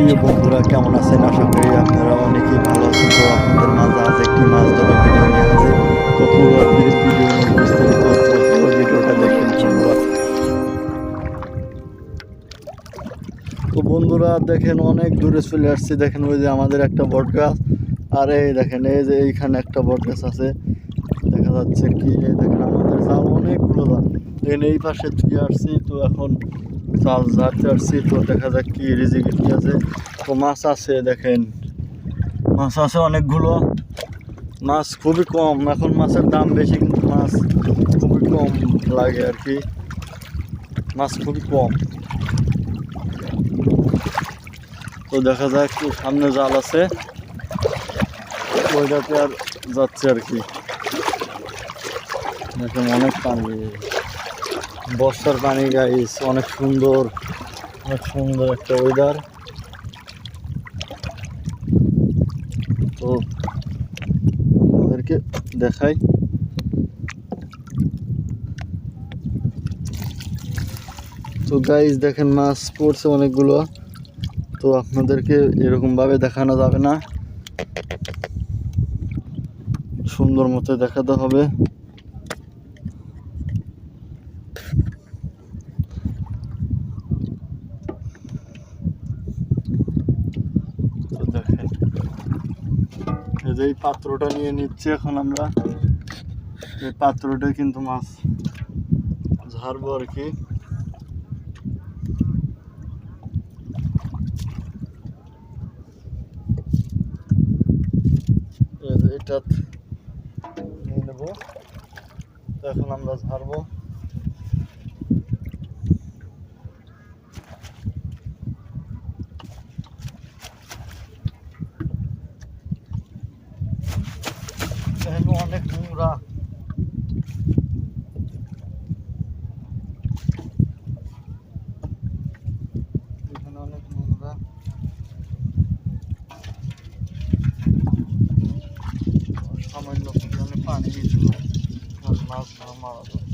প্রিয় বন্ধুরা, কেমন আছেন? আশা করি আপনারা অনেকেই ভালো আছেন। তো আপনাদের মাঝে আজ একটি মাছ ধরার ভিডিও নিয়ে হাজির। তো পুরো ভিডিও নিয়ে বিস্তারিত তো পুরো ভিডিওটা দেখবেন ধন্যবাদ। তো বন্ধুরা দেখেন, অনেক দূরে চলে আসছি। দেখেন ওই যে আমাদের একটা বট গাছ, আর এই দেখেন এই যে এইখানে একটা বট গাছ আছে, দেখা যাচ্ছে কি। এই দেখেন আমাদের জাল অনেকগুলো জাল দেখেন এই পাশে ধুয়ে আসছি। তো এখন জাল ঝাড়তে আসছি। তো দেখা যাক কি রিজিক কি আছে। তো মাছ আছে, দেখেন মাছ আছে অনেকগুলো। মাছ খুবই কম এখন, মাছের দাম বেশি কিন্তু মাছ খুবই কম লাগে আর কি, মাছ খুবই কম। তো দেখা যাক সামনে জাল আছে, ওইটাতে আর যাচ্ছে আর কি। দেখেন অনেক পানি, বর্ষার পানি গাইস, অনেক সুন্দর একটা ওয়েদার। তো আমাদেরকে দেখাই, তো গাইস দেখেন মাছ পড়ছে অনেকগুলো। তো আপনাদেরকে এরকম ভাবে দেখানো যাবে না, সুন্দর মতো দেখাতে হবে। তো দেখেন এই যে এই পাত্রটা নিয়ে নিচ্ছি এখন আমরা, এই পাত্রটা কিন্তু মাছ ঝাড়বো আর কি। এটা নিয়ে নেবো, তো এখন আমরা ঝাড়বো। অনেক নোংরা, এখানে অনেক নোংরা। সামান্য পরিমাণে পানি মিশিয়ে মাছ মারা যায়।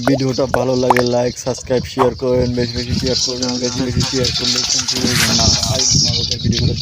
ভিডিওটা ভালো লাগে লাইক সাবস্ক্রাইব শেয়ার করেন, বেশি বেশি শেয়ার করবেন, বেশি বেশি শেয়ার করলে কিন্তু ভিডিওগুলো